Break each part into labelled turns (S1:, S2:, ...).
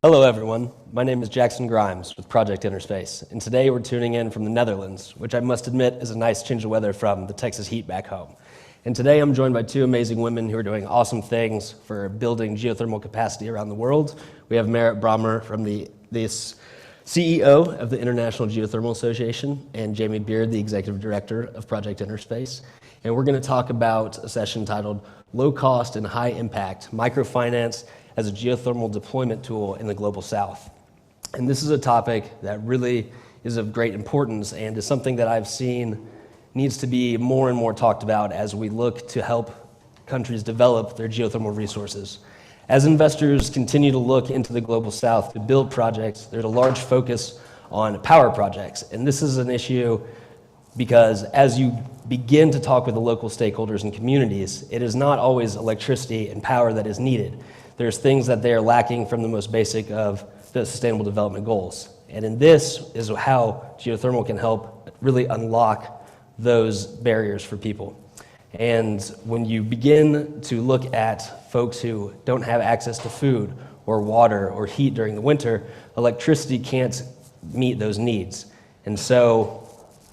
S1: Hello everyone, my name is Jackson Grimes with Project InnerSpace, and today we're tuning in from the Netherlands, which I must admit is a nice change of weather from the Texas heat back home. And today I'm joined by two amazing women who are doing awesome things for building geothermal capacity around the world. We have Marit Brommer from the CEO of the International Geothermal Association, and Jamie Beard, the Executive Director of Project InnerSpace. And we're going to talk about a session titled Low Cost and High Impact Microfinance as a Geothermal Deployment Tool in the Global South. And this is a topic that really is of great importance and is something that I've seen needs to be more and more talked about as we look to help countries develop their geothermal resources. As investors continue to look into the Global South to build projects, there's a large focus on power projects. And this is an issue because as you begin to talk with the local stakeholders and communities, it is not always electricity and power that is needed. There's things that they are lacking from the most basic of the Sustainable Development Goals. And in this is how geothermal can help really unlock those barriers for people. And when you begin to look at folks who don't have access to food or water or heat during the winter, electricity can't meet those needs. And so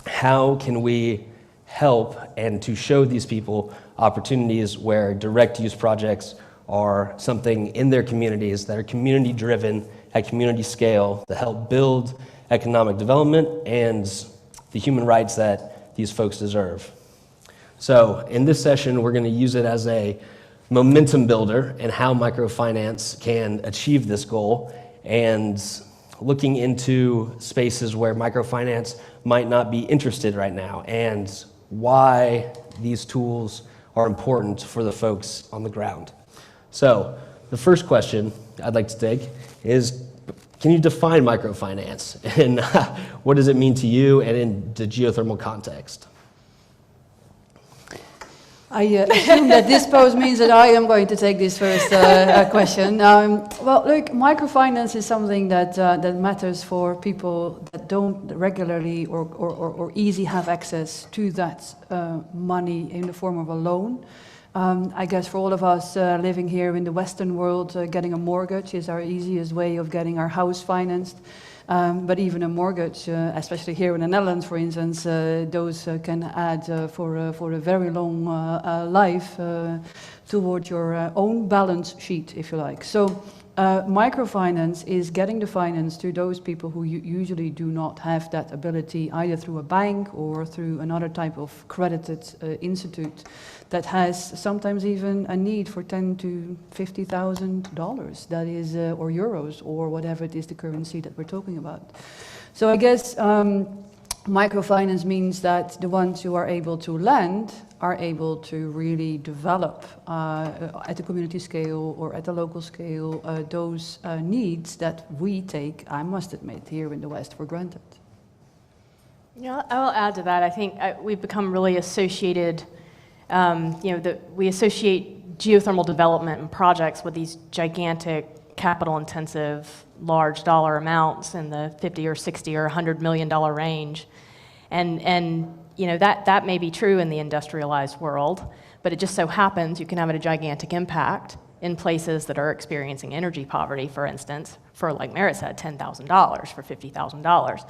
S1: how can we help and to show these people opportunities where direct use projects are something in their communities that are community driven at community scale to help build economic development and the human rights that these folks deserve. So in this session, we're going to use it as a momentum builder and how microfinance can achieve this goal, and looking into spaces where microfinance might not be interested right now and why these tools are important for the folks on the ground. So the first question I'd like to take is, can you define microfinance and what does it mean to you and in the geothermal context?
S2: I assume that this pose means that I am going to take this first question. Well, look, microfinance is something that matters for people that don't regularly or easy have access to that money in the form of a loan. I guess for all of us living here in the Western world, getting a mortgage is our easiest way of getting our house financed. But even a mortgage, especially here in the Netherlands, for instance, those can add for a very long life toward your own balance sheet, if you like. So microfinance is getting the finance to those people who usually do not have that ability, either through a bank or through another type of credited institute that has sometimes even a need for $10,000 to $50,000, that is, or euros, or whatever it is the currency that we're talking about. So I guess microfinance means that the ones who are able to lend are able to really develop at the community scale or at the local scale those needs that we take, I must admit, here in the West for granted.
S3: Yeah, I will add to that. I think we've become really associated, we associate geothermal development and projects with these gigantic, capital-intensive, large dollar amounts in the 50 or 60 or $100 million range. And that may be true in the industrialized world, but it just so happens you can have a gigantic impact in places that are experiencing energy poverty, for instance, for, like Marit said, $10,000, for $50,000.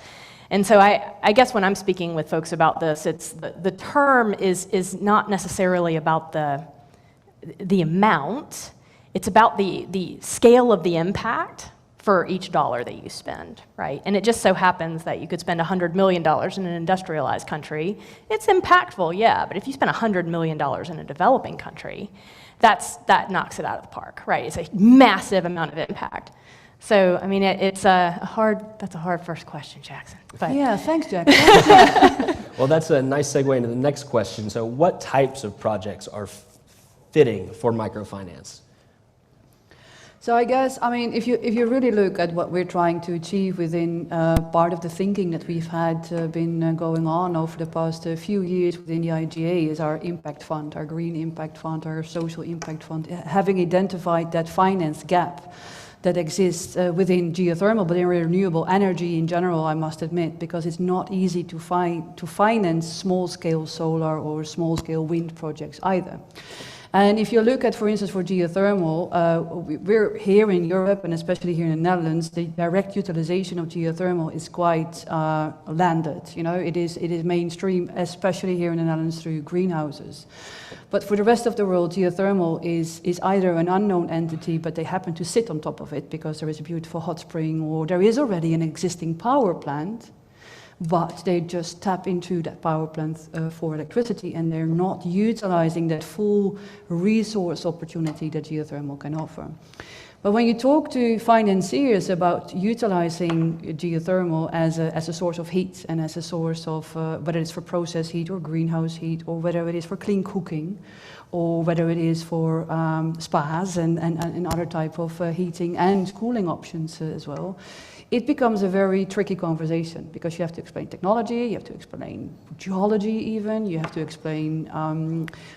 S3: And so I guess when I'm speaking with folks about this, it's the term is not necessarily about the amount, it's about the scale of the impact for each dollar that you spend, right? And it just so happens that you could spend $100 million in an industrialized country. It's impactful, yeah, but if you spend $100 million in a developing country, that knocks it out of the park, right? It's a massive amount of impact. So, I mean, that's a hard first question, Jackson. But.
S2: Yeah, thanks, Jackson.
S1: Well, that's a nice segue into the next question. So what types of projects are fitting for microfinance?
S2: So I guess, I mean, if you really look at what we're trying to achieve within part of the thinking that we've had been going on over the past few years within the IGA is our impact fund, our green impact fund, our social impact fund, having identified that finance gap that exists within geothermal, but in renewable energy in general, I must admit, because it's not easy to finance small-scale solar or small-scale wind projects either. And if you look at, for instance, for geothermal, we're here in Europe, and especially here in the Netherlands, the direct utilization of geothermal is quite landed. You know, it is mainstream, especially here in the Netherlands through greenhouses. But for the rest of the world, geothermal is either an unknown entity, but they happen to sit on top of it because there is a beautiful hot spring, or there is already an existing power plant, but they just tap into that power plant for electricity, and they're not utilizing that full resource opportunity that geothermal can offer. But when you talk to financiers about utilizing geothermal as a source of heat and as a source of, whether it's for process heat or greenhouse heat, or whether it is for clean cooking, or whether it is for spas and other type of heating and cooling options as well, it becomes a very tricky conversation, because you have to explain technology, you have to explain geology even, you have to explain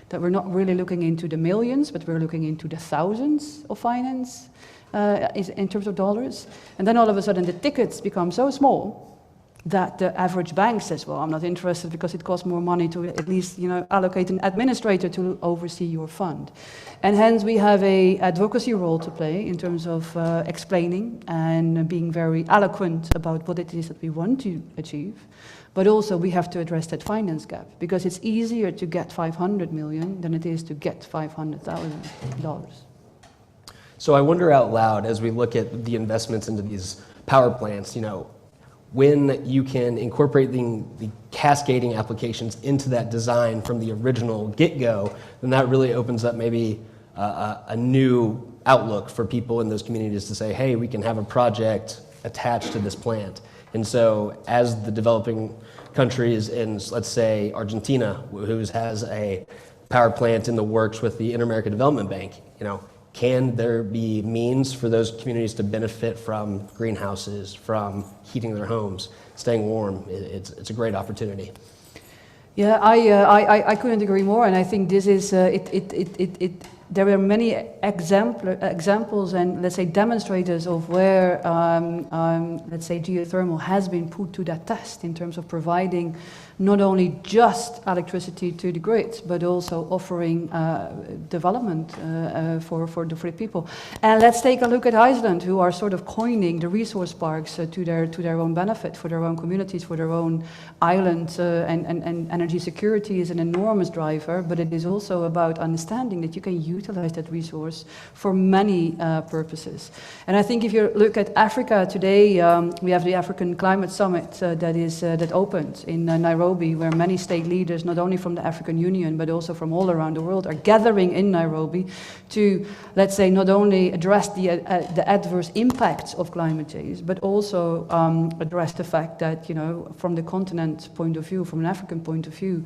S2: that we're not really looking into the millions, but we're looking into the thousands of finance in terms of dollars. And then all of a sudden the tickets become so small that the average bank says, well, I'm not interested because it costs more money to at least, you know, allocate an administrator to oversee your fund. And hence we have a advocacy role to play in terms of explaining and being very eloquent about what it is that we want to achieve. But also we have to address that finance gap, because it's easier to get 500 million than it is to get $500,000.
S1: So I wonder out loud, as we look at the investments into these power plants, you know, when you can incorporate the cascading applications into that design from the original get-go, then that really opens up maybe a new outlook for people in those communities to say, hey, we can have a project attached to this plant. And so as the developing countries in, let's say, Argentina, who has a power plant in the works with the Inter-American Development Bank, you know, can there be means for those communities to benefit from greenhouses, from heating their homes, staying warm? It's a great opportunity.
S2: Yeah, I couldn't agree more, and I think this is there are many examples and, let's say, demonstrators of where let's say geothermal has been put to that test in terms of providing not only just electricity to the grid, but also offering development for the people. And let's take a look at Iceland, who are sort of coining the resource parks to their own benefit, for their own communities, for their own island. And energy security is an enormous driver, but it is also about understanding that you can utilize that resource for many purposes. And I think if you look at Africa today, we have the African Climate Summit that opened in Nairobi, where many state leaders, not only from the African Union, but also from all around the world, are gathering in Nairobi to, let's say, not only address the adverse impacts of climate change, but also address the fact that, you know, from the continent point of view, from an African point of view,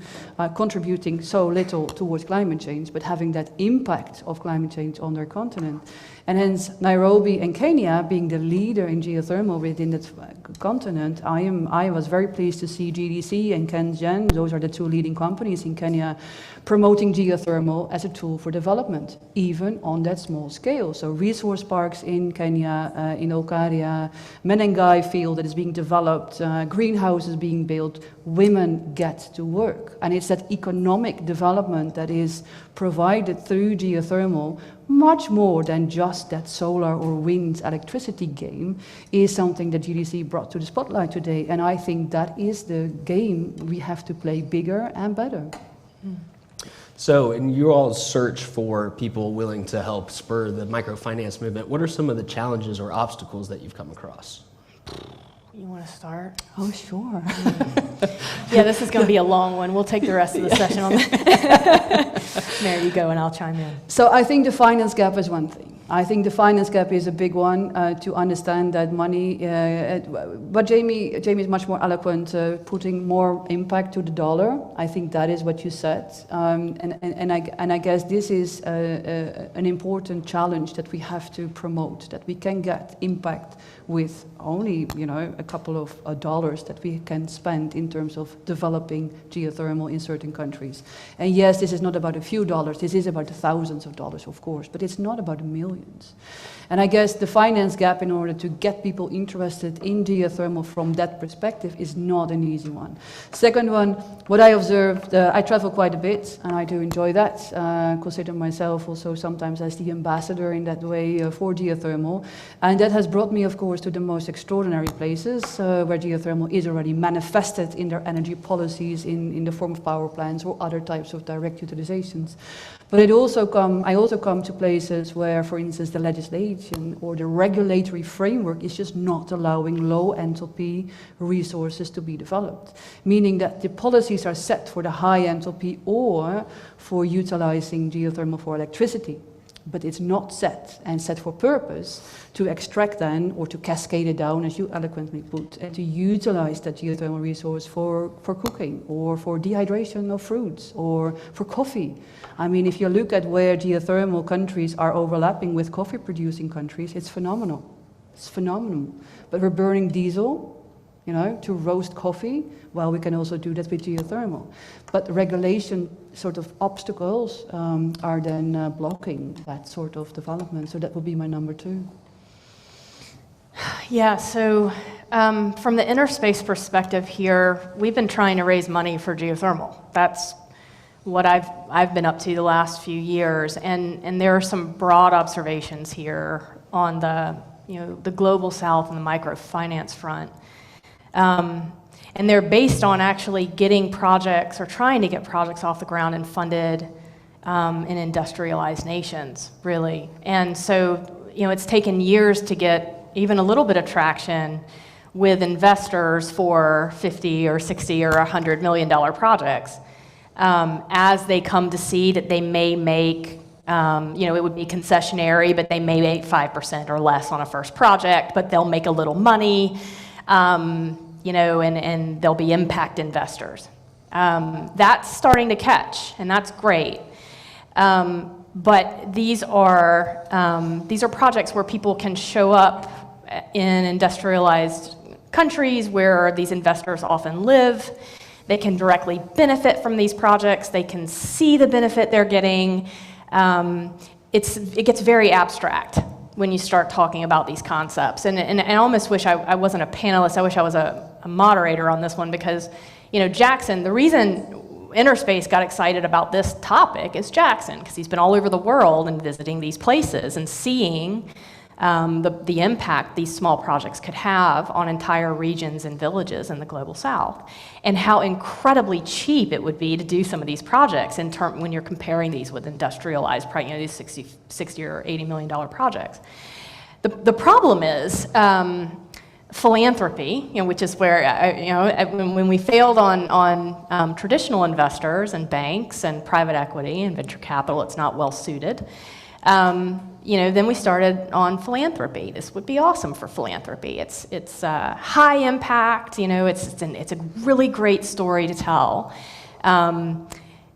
S2: contributing so little towards climate change, but having that impact of climate change on their continent. And hence, Nairobi and Kenya being the leader in geothermal within that continent, I was very pleased to see GDC and KenGen, those are the two leading companies in Kenya, promoting geothermal as a tool for development, even on that small scale. So resource parks in Kenya, in Olkaria, Menengai field that is being developed, greenhouses being built, women get to work. And it's that economic development that is provided through geothermal, much more than just that solar or wind electricity game, is something that GDC brought to the spotlight today. And I think that is the game we have to play bigger and better.
S1: So in your all's search for people willing to help spur the microfinance movement, what are some of the challenges or obstacles that you've come across?
S3: You want to start?
S2: Oh, sure.
S3: Yeah, this is going to be a long one. We'll take the rest of the session on that. There you go, and I'll chime in.
S2: So I think the finance gap is one thing. I think the finance gap is a big one, to understand that money, but Jamie is much more eloquent, putting more impact to the dollar. I think that is what you said. And I guess this is an important challenge that we have to promote, that we can get impact with only, you know, a couple of dollars that we can spend in terms of developing geothermal in certain countries. And yes, this is not about a few dollars, this is about the thousands of dollars, of course, but it's not about a million. millions. And I guess the finance gap in order to get people interested in geothermal from that perspective is not an easy one. Second one, what I observed, I travel quite a bit and I do enjoy that. Consider myself also sometimes as the ambassador in that way for geothermal. And that has brought me, of course, to the most extraordinary places where geothermal is already manifested in their energy policies in the form of power plants or other types of direct utilizations. But I also come to places where, for instance, the legislation or the regulatory framework is just not allowing low enthalpy resources to be developed. Meaning that the policies are set for the high enthalpy or for utilizing geothermal for electricity. But it's not set, and set for purpose, to extract then, or to cascade it down, as you eloquently put, and to utilize that geothermal resource for cooking, or for dehydration of fruits, or for coffee. I mean, if you look at where geothermal countries are overlapping with coffee-producing countries, it's phenomenal. It's phenomenal. But we're burning diesel, you know, to roast coffee. Well, we can also do that with geothermal. But regulation sort of obstacles are then blocking that sort of development. So that would be my number 2.
S3: Yeah, so from the InnerSpace perspective here, we've been trying to raise money for geothermal. That's what I've been up to the last few years, and there are some broad observations here on the global south and the microfinance front. And they're based on actually getting projects or trying to get projects off the ground and funded in industrialized nations, really. And so, it's taken years to get even a little bit of traction with investors for 50 or 60 or $100 million projects as they come to see that they may make, it would be concessionary, but they may make 5% or less on a first project, but they'll make a little money. And there'll be impact investors. That's starting to catch, and that's great. But these are projects where people can show up in industrialized countries where these investors often live. They can directly benefit from these projects. They can see the benefit they're getting. It gets very abstract when you start talking about these concepts. And I almost wish I wasn't a panelist. I wish I was a moderator on this one because, Jackson, the reason InnerSpace got excited about this topic is Jackson, because he's been all over the world and visiting these places and seeing the impact these small projects could have on entire regions and villages in the global south, and how incredibly cheap it would be to do some of these projects when you're comparing these with industrialized, these 60 or $80 million projects. The problem is philanthropy, which is where, when we failed on traditional investors and banks and private equity and venture capital, it's not well suited. Then we started on philanthropy. This would be awesome for philanthropy. It's high impact. It's a really great story to tell.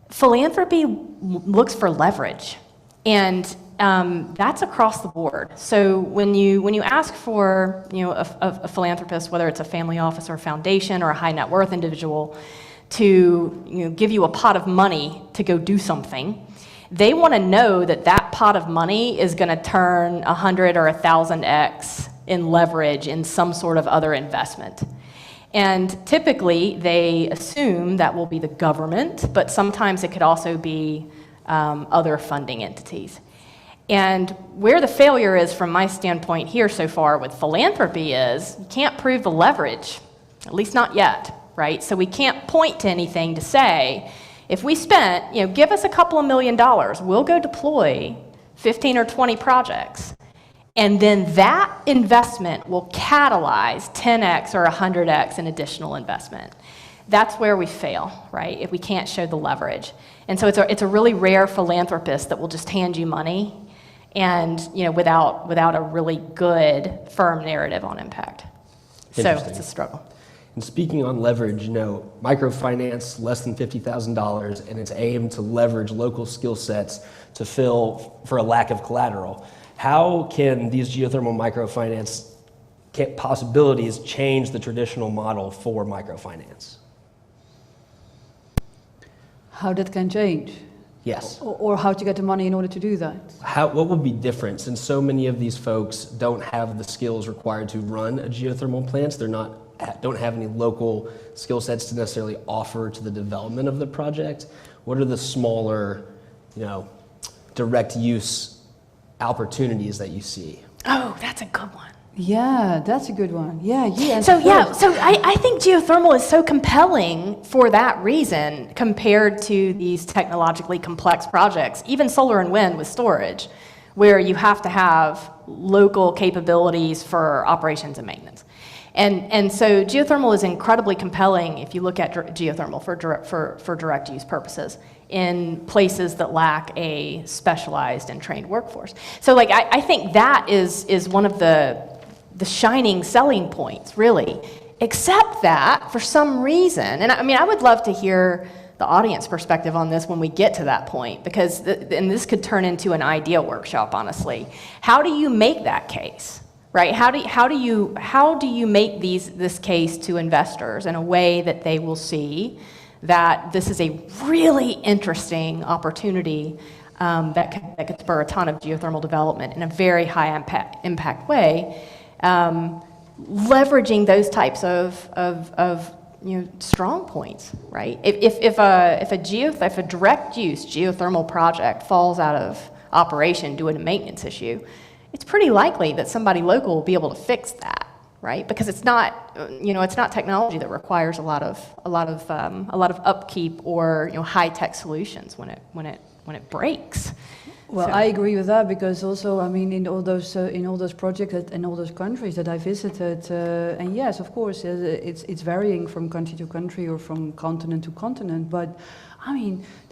S3: Philanthropy looks for leverage, and that's across the board. So when you ask for a philanthropist, whether it's a family office or a foundation or a high net worth individual, to give you a pot of money to go do something, they want to know that that pot of money is going to turn 100 or 1,000x in leverage in some sort of other investment. And typically, they assume that will be the government, but sometimes it could also be other funding entities. And where the failure is, from my standpoint here so far with philanthropy, is you can't prove the leverage, at least not yet, right? So we can't point to anything to say, if we spent, give us a couple of $1 million, we'll go deploy 15 or 20 projects. And then that investment will catalyze 10x or 100x in additional investment. That's where we fail, right? If we can't show the leverage. And so it's a really rare philanthropist that will just hand you money and, without a really good, firm narrative on impact. So it's a struggle.
S1: And speaking on leverage, microfinance, less than $50,000, and it's aimed to leverage local skill sets to fill for a lack of collateral. How can these geothermal microfinance possibilities change the traditional model for microfinance?
S2: How that can change?
S1: Yes.
S2: Or how to get the money in order to do that?
S1: What would be different, since so many of these folks don't have the skills required to run a geothermal plant? Don't have any local skill sets to necessarily offer to the development of the project. What are the smaller, direct use opportunities that you see?
S3: Oh, that's a good one.
S2: Yeah, that's a good one. Yeah.
S3: So I think geothermal is so compelling for that reason compared to these technologically complex projects, even solar and wind with storage, where you have to have local capabilities for operations and maintenance. And so geothermal is incredibly compelling if you look at geothermal for direct use purposes in places that lack a specialized and trained workforce. So I think that is one of the shining selling points, really, except that for some reason, and I would love to hear the audience perspective on this when we get to that point, because and this could turn into an idea workshop, honestly. How do you make that case, right? How do you make this case to investors in a way that they will see that this is a really interesting opportunity that could spur a ton of geothermal development in a very high impact way? Leveraging those types of strong points, right? If a direct use geothermal project falls out of operation due to a maintenance issue, it's pretty likely that somebody local will be able to fix that, right? Because it's not technology that requires a lot of upkeep or high tech solutions when it breaks.
S2: Well, I agree with that, because also, in all those projects in all those countries that I visited, and yes, of course, it's varying from country to country or from continent to continent, but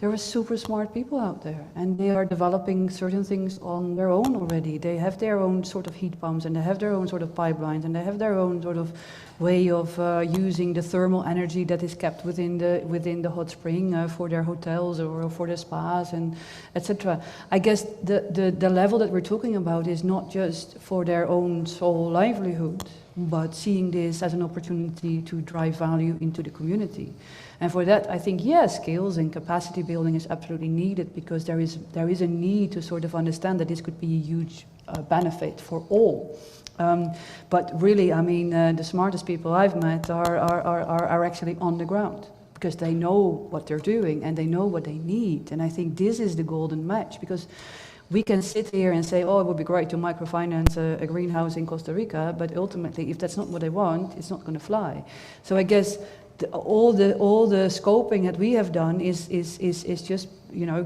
S2: there are super smart people out there, and they are developing certain things on their own already. They have their own sort of heat pumps, and they have their own sort of pipelines, and they have their own sort of way of using the thermal energy that is kept within the hot spring for their hotels or for their spas and etc. I guess the level that we're talking about is not just for their own sole livelihood, but seeing this as an opportunity to drive value into the community. And for that, I think, yes, skills and capacity building is absolutely needed, because there is a need to sort of understand that this could be a huge benefit for all. But really, the smartest people I've met are actually on the ground, because they know what they're doing and they know what they need. And I think this is the golden match, because we can sit here and say, oh, it would be great to microfinance a greenhouse in Costa Rica, but ultimately, if that's not what they want, it's not going to fly. So I guess all the scoping that we have done is just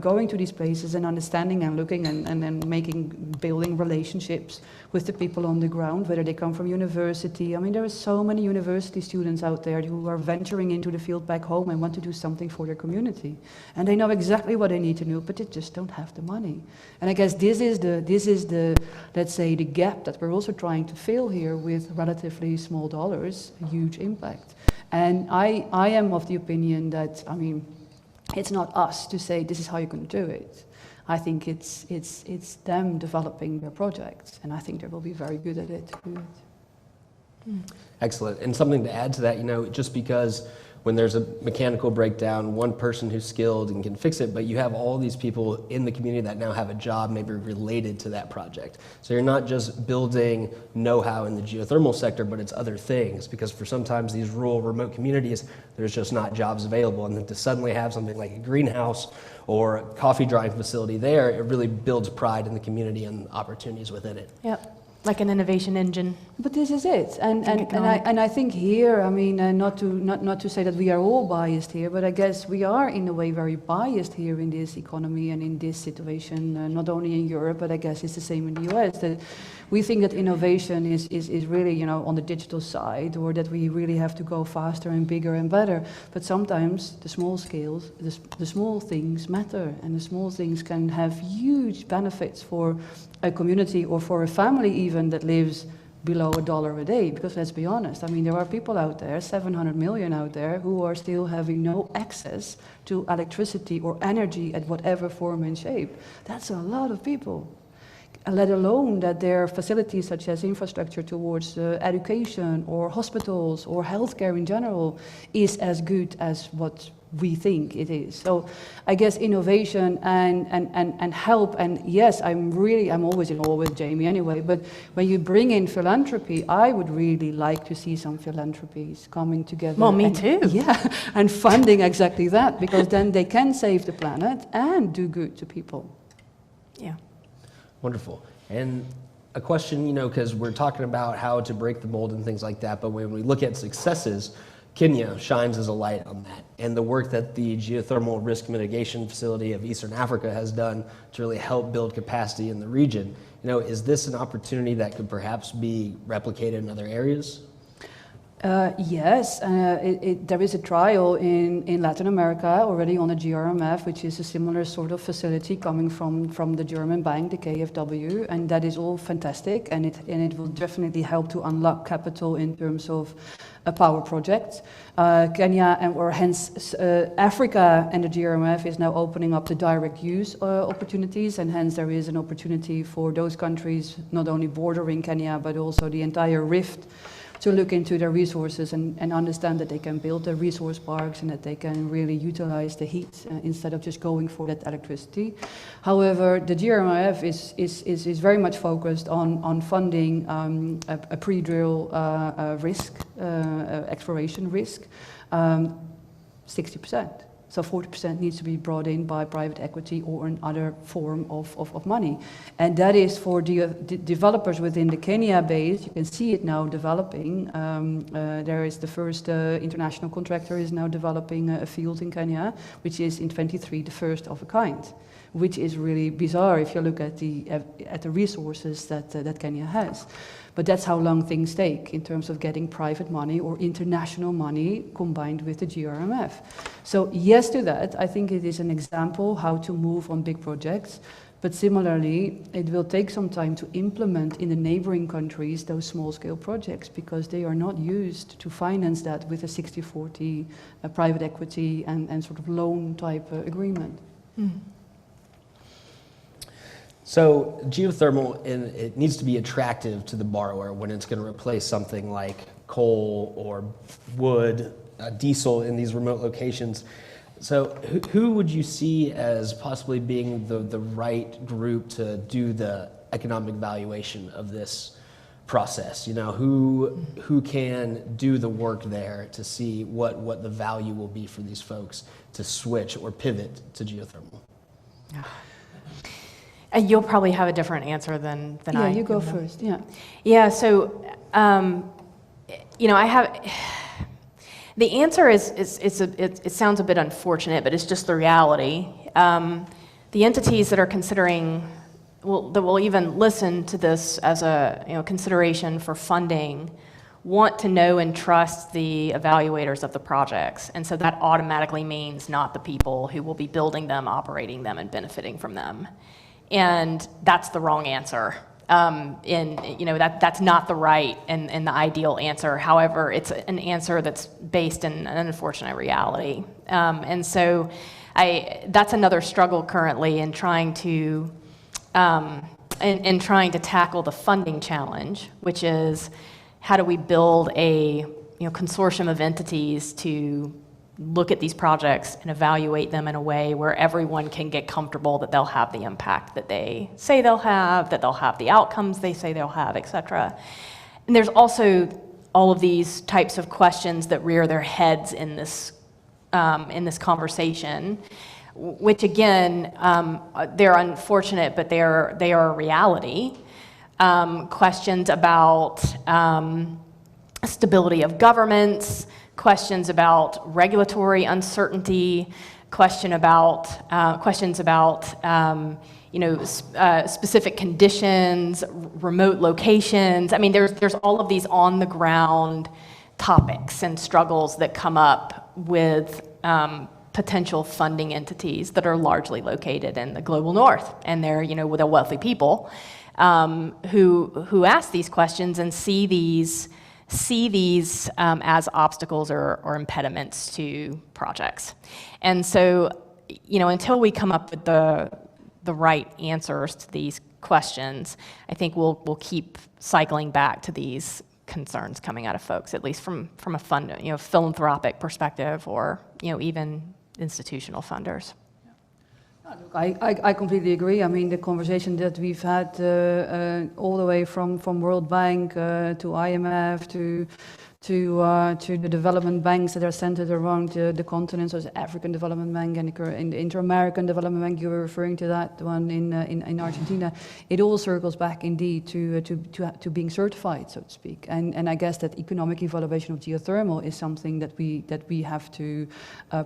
S2: going to these places and understanding and looking and then building relationships with the people on the ground, whether they come from university. There are so many university students out there who are venturing into the field back home and want to do something for their community, and they know exactly what they need to do, but they just don't have the money. And I guess this is the let's say the gap that we're also trying to fill here with relatively small dollars, a huge impact. And I am of the opinion that, it's not us to say this is how you're going to do it. I think it's them developing their projects, and I think they will be very good at it.
S1: Excellent. And something to add to that, just because when there's a mechanical breakdown, one person who's skilled and can fix it, but you have all these people in the community that now have a job maybe related to that project. So you're not just building know-how in the geothermal sector, but it's other things, because for sometimes these rural, remote communities, there's just not jobs available. And then to suddenly have something like a greenhouse or a coffee drying facility there, it really builds pride in the community and opportunities within it.
S3: Yep. Like an innovation engine.
S2: But this is it, and I think here, not to say that we are all biased here, but I guess we are in a way very biased here in this economy and in this situation, not only in Europe, but I guess it's the same in the US. That we think that innovation is really on the digital side, or that we really have to go faster and bigger and better. But sometimes the small scales, the small things matter, and the small things can have huge benefits for a community or for a family even that lives below $1 a day. Because let's be honest, there are people out there, 700 million out there, who are still having no access to electricity or energy at whatever form and shape. That's a lot of people. Let alone that their facilities such as infrastructure towards education or hospitals or healthcare in general is as good as what we think it is. So I guess innovation and help, and yes, I'm always in awe with Jamie anyway, but when you bring in philanthropy, I would really like to see some philanthropies coming together.
S3: Well, me too.
S2: Yeah, and funding exactly that, because then they can save the planet and do good to people.
S3: Yeah.
S1: Wonderful. And a question, you know, because we're talking about how to break the mold and things like that, but when we look at successes, Kenya shines as a light on that. And the work that the Geothermal Risk Mitigation Facility of Eastern Africa has done to really help build capacity in the region, you know, is this an opportunity that could perhaps be replicated in other areas?
S2: Yes, there is a trial in Latin America already on a GRMF, which is a similar sort of facility coming from the German bank, the KfW, and that is all fantastic, and it will definitely help to unlock capital in terms of power projects. Kenya hence Africa and the GRMF is now opening up the direct use opportunities, and hence there is an opportunity for those countries not only bordering Kenya but also the entire rift to look into their resources and understand that they can build their resource parks and that they can really utilize the heat instead of just going for that electricity. However, the GRMF is very much focused on funding a pre-drill risk, exploration risk, 60%. So 40% needs to be brought in by private equity or another form of money. And that is for the developers within the Kenya base. You can see it now developing. There is the first international contractor is now developing a field in Kenya, which is in 23 the first of a kind, which is really bizarre if you look at the resources that Kenya has. But that's how long things take in terms of getting private money or international money combined with the GRMF. So yes to that, I think it is an example how to move on big projects. But similarly, it will take some time to implement in the neighboring countries those small-scale projects because they are not used to finance that with a 60-40 private equity and sort of loan type agreement.
S3: Mm.
S1: So geothermal, it needs to be attractive to the borrower when it's going to replace something like coal or wood, diesel in these remote locations. So who would you see as possibly being the right group to do the economic valuation of this process? You know, who can do the work there to see what the value will be for these folks to switch or pivot to geothermal?
S3: You'll probably have a different answer than I.
S2: Yeah, you go first. Yeah.
S3: Yeah. So, you know, I have. The answer is it sounds a bit unfortunate, but it's just the reality. The entities that are considering, that will even listen to this as a consideration for funding, want to know and trust the evaluators of the projects, and so that automatically means not the people who will be building them, operating them, and benefiting from them. And that's the wrong answer. That's not the right and the ideal answer. However, it's an answer that's based in an unfortunate reality. And so that's another struggle currently in trying to tackle the funding challenge, which is how do we build a consortium of entities to look at these projects and evaluate them in a way where everyone can get comfortable that they'll have the impact that they say they'll have, that they'll have the outcomes they say they'll have, et cetera. And there's also all of these types of questions that rear their heads in this conversation, which again, they're unfortunate, but they are a reality. Questions about stability of governments, questions about regulatory uncertainty, questions about specific conditions, remote locations. I mean, there's all of these on the ground topics and struggles that come up with potential funding entities that are largely located in the global north, and they're with a wealthy people who ask these questions and see these as obstacles or impediments to projects. And so, until we come up with the right answers to these questions, I think we'll keep cycling back to these concerns coming out of folks, at least from a fund, philanthropic perspective, or even institutional funders.
S2: Look, I completely agree. I mean, the conversation that we've had all the way from World Bank to IMF to the development banks that are centered around the continent, so the African Development Bank and the Inter-American Development Bank, you were referring to that one in Argentina. It all circles back indeed to being certified, so to speak. And I guess that economic evaluation of geothermal is something that we have to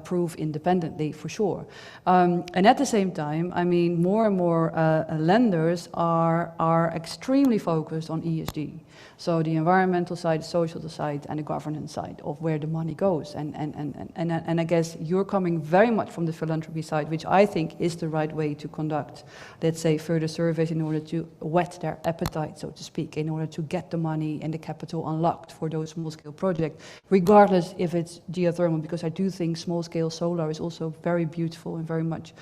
S2: prove independently for sure. And at the same time, I mean, more and more lenders are extremely focused on ESG. So the environmental side, social side, and the governance side of where the money goes. And I guess you're coming very much from the philanthropy side, which I think is the right way to conduct, let's say, further surveys in order to whet their appetite, so to speak, in order to get the money and the capital unlocked for those small-scale projects, regardless if it's geothermal, because I do think small-scale solar is also very beautiful and very much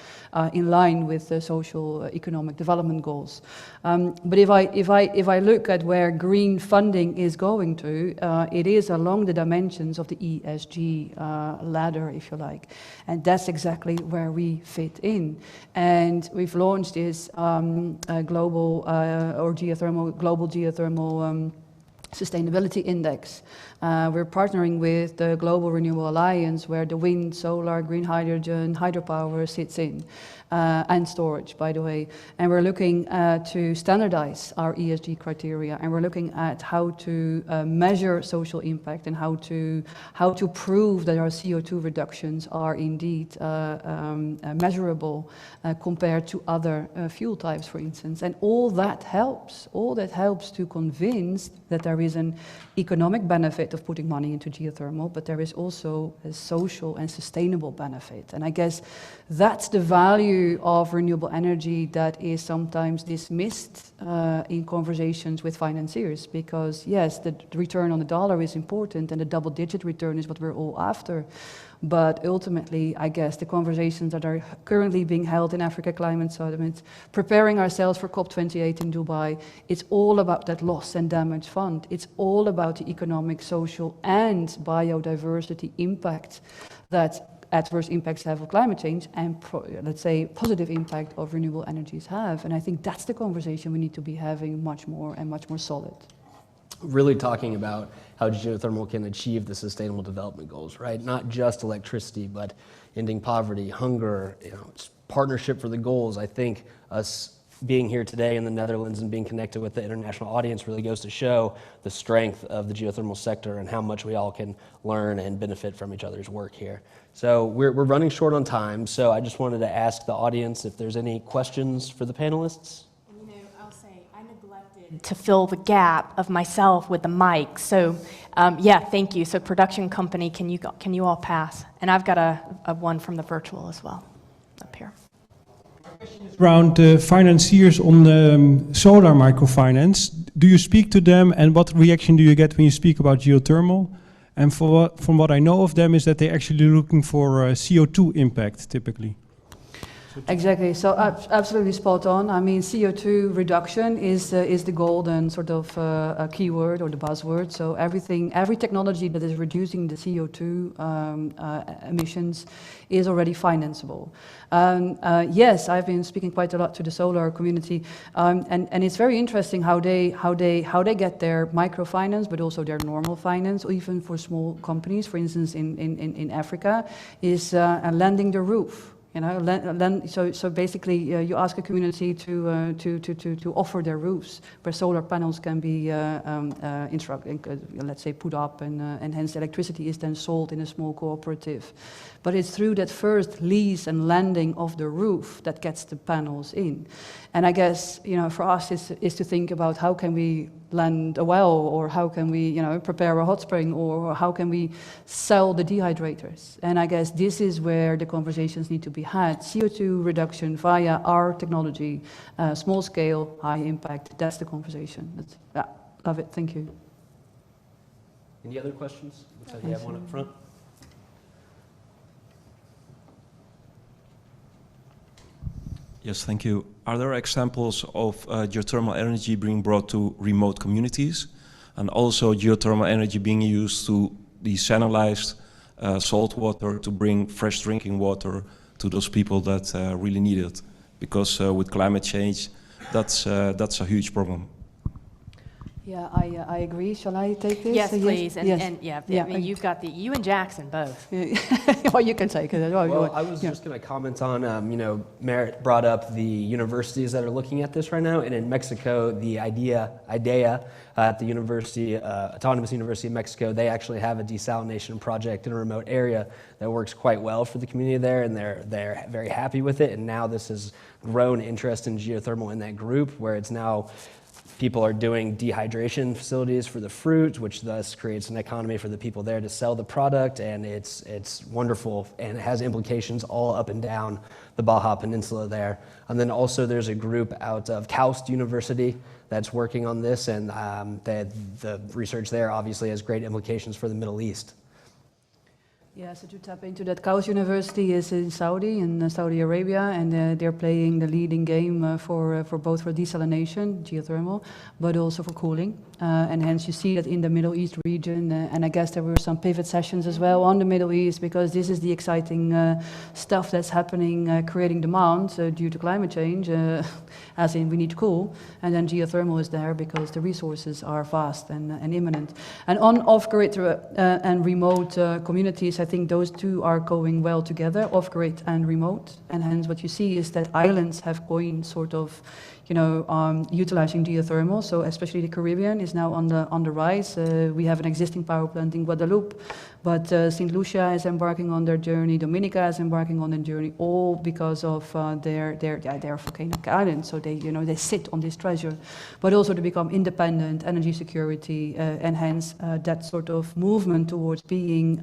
S2: in line with the social economic development goals. But if I look at where green funding is going to, it is along the dimensions of the ESG ladder, if you like, and that's exactly where we fit in. And we've launched this global geothermal sustainability index. We're partnering with the Global Renewable Alliance, where the wind, solar, green hydrogen, hydropower sits in, and storage, by the way. And we're looking to standardize our ESG criteria, and we're looking at how to measure social impact and how to prove that our CO2 reductions are indeed measurable compared to other fuel types, for instance. And all that helps to convince that there is an economic benefit of putting money into geothermal, but there is also a social and sustainable benefit. And I guess that's the value of renewable energy that is sometimes dismissed in conversations with financiers, because yes, the return on the dollar is important and the double-digit return is what we're all after. But ultimately, I guess the conversations that are currently being held in Africa Climate Summit, preparing ourselves for COP28 in Dubai, it's all about that loss and damage fund. It's all about the economic, social, and biodiversity impact that adverse impacts have of climate change and, let's say, positive impact of renewable energies have. And I think that's the conversation we need to be having much more and much more solid.
S1: Really talking about how geothermal can achieve the sustainable development goals, right? Not just electricity, but ending poverty, hunger, partnership for the goals. I think us being here today in the Netherlands and being connected with the international audience really goes to show the strength of the geothermal sector and how much we all can learn and benefit from each other's work here. So we're running short on time, so I just wanted to ask the audience if there's any questions for the panelists.
S3: To fill the gap of myself with the mic. So yeah, thank you. So production company, can you all pass? And I've got a one from the virtual as well up here.
S4: My question is around financiers on solar microfinance. Do you speak to them, and what reaction do you get when you speak about geothermal? And from what I know of them is that they're actually looking for CO2 impact typically.
S2: Exactly. So absolutely spot on. I mean, CO2 reduction is the golden sort of keyword or the buzzword. So every technology that is reducing the CO2 emissions is already financeable. Yes, I've been speaking quite a lot to the solar community, and it's very interesting how they get their microfinance, but also their normal finance, or even for small companies. For instance, in Africa, is lending the roof. So basically, you ask a community to offer their roofs, where solar panels can be let's say, put up, and hence electricity is then sold in a small cooperative. But it's through that first lease and lending of the roof that gets the panels in. And I guess, for us is to think about how can we lend a well, or how can we, prepare a hot spring, or how can we sell the dehydrators. And I guess this is where the conversations need to be had. CO2 reduction via our technology, small scale, high impact. That's the conversation. Yeah, love it. Thank you.
S1: Any other questions? Looks like we have one up front.
S5: Yes, thank you. Are there examples of geothermal energy being brought to remote communities, and also geothermal energy being used to decentralized salt water to bring fresh drinking water to those people that really need it. Because with climate change, that's a huge problem.
S2: Yeah, I agree. Shall I take this?
S3: Yes, please.
S2: Yes.
S3: And yeah,
S2: Yeah,
S3: I mean, you've got you and Jackson both.
S2: Well, you can take it.
S1: Well, I was just going to comment on, Marit brought up the universities that are looking at this right now, and in Mexico, the IDEA at the University, Autonomous University of Mexico, they actually have a desalination project in a remote area that works quite well for the community there, and they're very happy with it, and now this has grown interest in geothermal in that group, where it's now people are doing dehydration facilities for the fruit, which thus creates an economy for the people there to sell the product, and it's wonderful, and it has implications all up and down the Baja Peninsula there. And then also there's a group out of KAUST University that's working on this, and the research there obviously has great implications for the Middle East.
S2: Yeah, so to tap into that, KAUST University is in Saudi Arabia, and they're playing the leading game for both for desalination, geothermal, but also for cooling. And hence you see that in the Middle East region, and I guess there were some pivot sessions as well on the Middle East, because this is the exciting stuff that's happening, creating demand due to climate change, as in we need to cool, and then geothermal is there because the resources are vast and imminent. And on off-grid and remote communities, I think those two are going well together, off-grid and remote, and hence what you see is that islands have coined sort of, utilizing geothermal. So especially the Caribbean is now on the rise. We have an existing power plant in Guadeloupe, but St. Lucia is embarking on their journey. Dominica is embarking on their journey, all because of their volcanic islands. So they sit on this treasure, but also to become independent, energy security, and hence that sort of movement towards being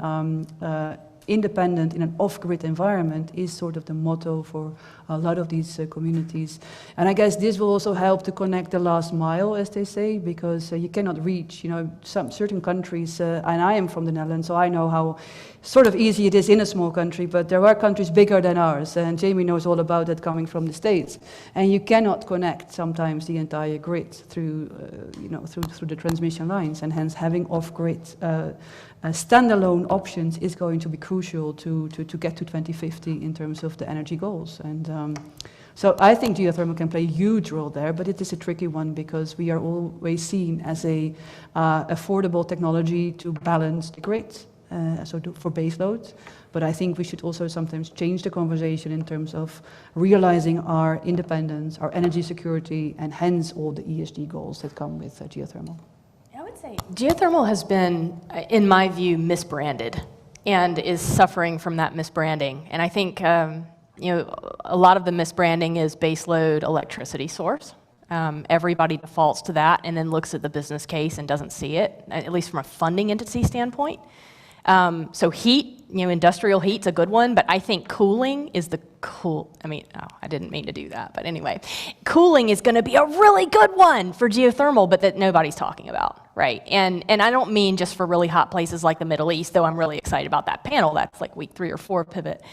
S2: independent in an off-grid environment is sort of the motto for a lot of these communities. And I guess this will also help to connect the last mile, as they say, because you cannot reach, some certain countries, and I am from the Netherlands, so I know how sort of easy it is in a small country, but there are countries bigger than ours, and Jamie knows all about that coming from the States. And you cannot connect sometimes the entire grid through the transmission lines, and hence having off-grid standalone options is going to be crucial to get to 2050 in terms of the energy goals. And so I think geothermal can play a huge role there, but it is a tricky one because we are always seen as a affordable technology to balance the grid, for base load. But I think we should also sometimes change the conversation in terms of realizing our independence, our energy security, and hence all the ESG goals that come with geothermal.
S3: I would say geothermal has been, in my view, misbranded and is suffering from that misbranding. And I think a lot of the misbranding is baseload electricity source. Everybody defaults to that and then looks at the business case and doesn't see it, at least from a funding entity standpoint. So heat, industrial heat's a good one, but I think cooling is I didn't mean to do that, but anyway, cooling is going to be a really good one for geothermal, but that nobody's talking about, right? And I don't mean just for really hot places like the Middle East, though I'm really excited about that panel. That's like week 3 or 4 pivot,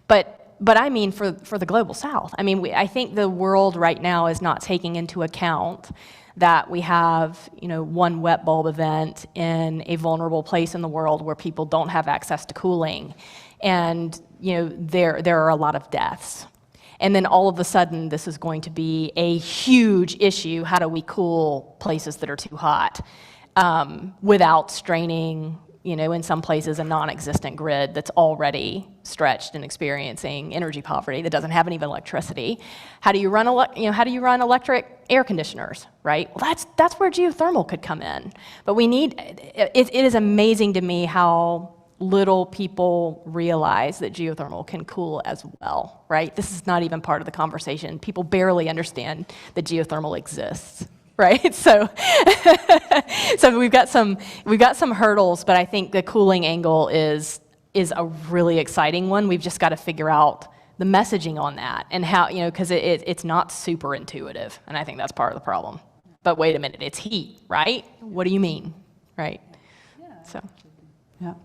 S3: but I mean for the global South. I mean, I think the world right now is not taking into account that we have, one wet bulb event in a vulnerable place in the world where people don't have access to cooling, and there are a lot of deaths. And then all of a sudden, this is going to be a huge issue. How do we cool places that are too hot without straining, in some places, a non-existent grid that's already stretched and experiencing energy poverty that doesn't have any electricity? How do you run electric air conditioners, right? Well, that's where geothermal could come in. But it is amazing to me how little people realize that geothermal can cool as well, right? This is not even part of the conversation. People barely understand that geothermal exists. Right, so we've got some hurdles, but I think the cooling angle is a really exciting one. We've just got to figure out the messaging on that and how, because it's not super intuitive, and I think that's part of the problem. But wait a minute, it's heat, right? What do you mean, right?
S2: Yeah.
S3: So,
S2: yeah.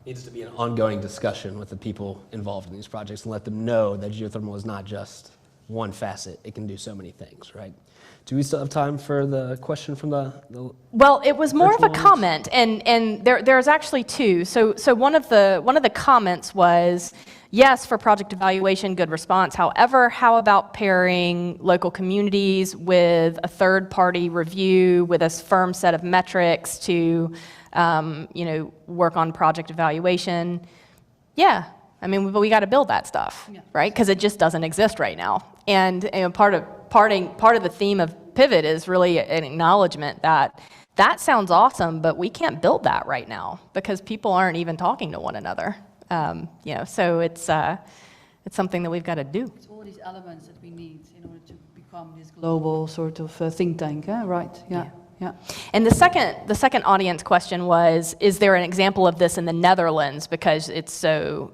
S1: Needs to be an ongoing discussion with the people involved in these projects and let them know that geothermal is not just one facet. It can do so many things, right? Do we still have time for the question from the
S3: Well, it was more of a
S1: virtual
S3: comment, and there's actually two. So one of the comments was, yes, for project evaluation, good response. However, how about pairing local communities with a third-party review with a firm set of metrics to, work on project evaluation? Yeah, I mean, we got to build that stuff, right? Because it just doesn't exist right now. And part of the theme of Pivot is really an acknowledgement that sounds awesome, but we can't build that right now because people aren't even talking to one another. So it's something that we've got to do.
S2: It's all these elements that we need in order to become this global sort of think tank, right? Yeah.
S3: And the second audience question was, is there an example of this in the Netherlands, because it's so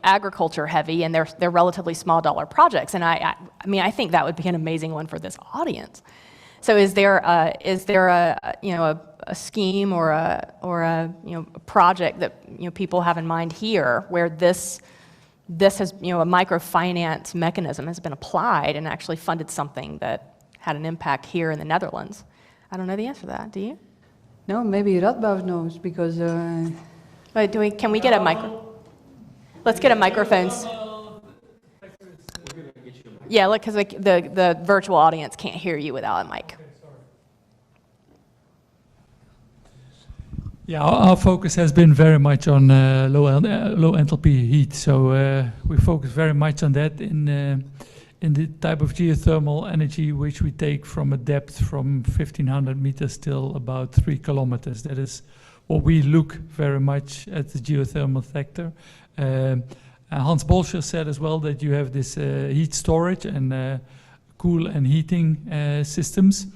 S3: agriculture heavy and they're relatively small dollar projects, and I think that would be an amazing one for this audience. So is there a scheme or a project that people have in mind here where this has a microfinance mechanism has been applied and actually funded something that had an impact here in the Netherlands? I don't know the answer to that. Do you?
S2: No, maybe Radboud knows because.
S3: Wait, can we get a micro? Let's get a microphone. Yeah, look, because the virtual audience can't hear you without a mic.
S6: Yeah, our focus has been very much on low enthalpy heat. So we focus very much on that in the type of geothermal energy which we take from a depth from 1,500 meters till about 3 kilometers. That is what we look very much at the geothermal sector. Hans Bolscher said as well that you have this heat storage and cool and heating systems.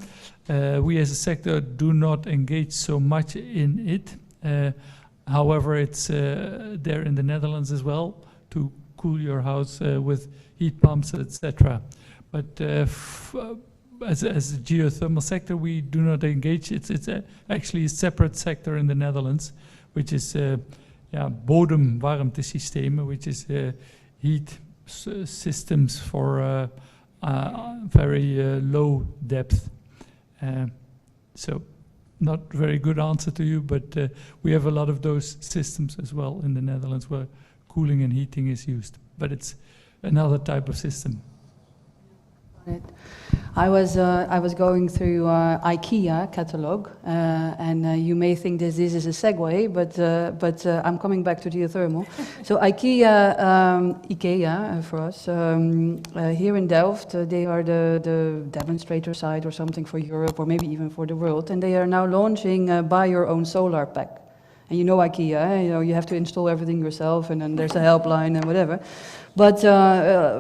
S6: We as a sector do not engage so much in it. However, it's there in the Netherlands as well to cool your house with heat pumps, etc. But as a geothermal sector, we do not engage. It's actually a separate sector in the Netherlands, which is bodemwarmtesystemen, which is heat systems for very low depth. So not very good answer to you, but we have a lot of those systems as well in the Netherlands where cooling and heating is used, but it's another type of system.
S2: I was going through IKEA catalog, and you may think this is a segue, but I'm coming back to geothermal. So IKEA for us here in Delft, they are the demonstrator site or something for Europe or maybe even for the world, and they are now launching buy your own solar pack. And you know IKEA, you have to install everything yourself, and then there's a helpline and whatever. But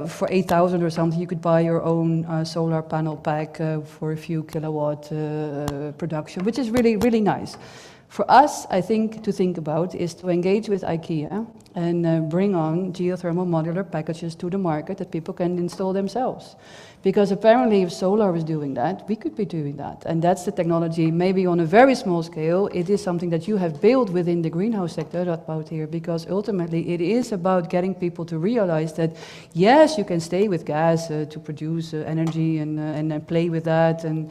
S2: for 8,000 or something, you could buy your own solar panel pack for a few kilowatt production, which is really, really nice. For us, I think to think about is to engage with IKEA and bring on geothermal modular packages to the market that people can install themselves. Because apparently if solar was doing that, we could be doing that. And that's the technology, maybe on a very small scale. It is something that you have built within the greenhouse sector, Radboud here, because ultimately it is about getting people to realize that, yes, you can stay with gas to produce energy and play with that. And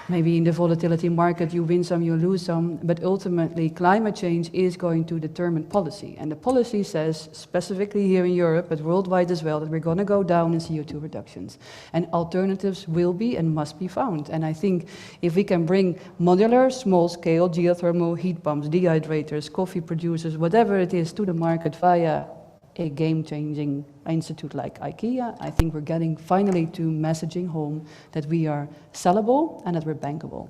S2: maybe in the volatility market, you win some, you lose some. But ultimately, climate change is going to determine policy. And the policy says, specifically here in Europe, but worldwide as well, that we're going to go down in CO2 reductions. And alternatives will be and must be found. And I think if we can bring modular, small-scale geothermal heat pumps, dehydrators, coffee producers, whatever it is, to the market via a game-changing institute like IKEA, I think we're getting finally to messaging home that we are sellable and that we're bankable.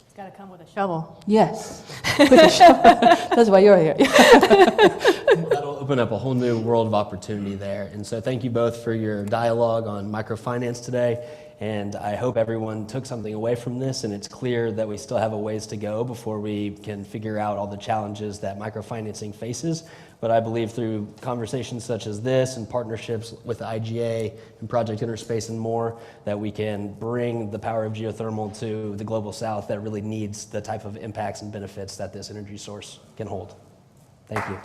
S3: It's got to come with a shovel.
S2: Yes, with a shovel. That's why you're here.
S1: That'll open up a whole new world of opportunity there. And so thank you both for your dialogue on microfinance today. And I hope everyone took something away from this, and it's clear that we still have a ways to go before we can figure out all the challenges that microfinancing faces. But I believe through conversations such as this and partnerships with the IGA and Project InnerSpace and more, that we can bring the power of geothermal to the global south that really needs the type of impacts and benefits that this energy source can hold. Thank you.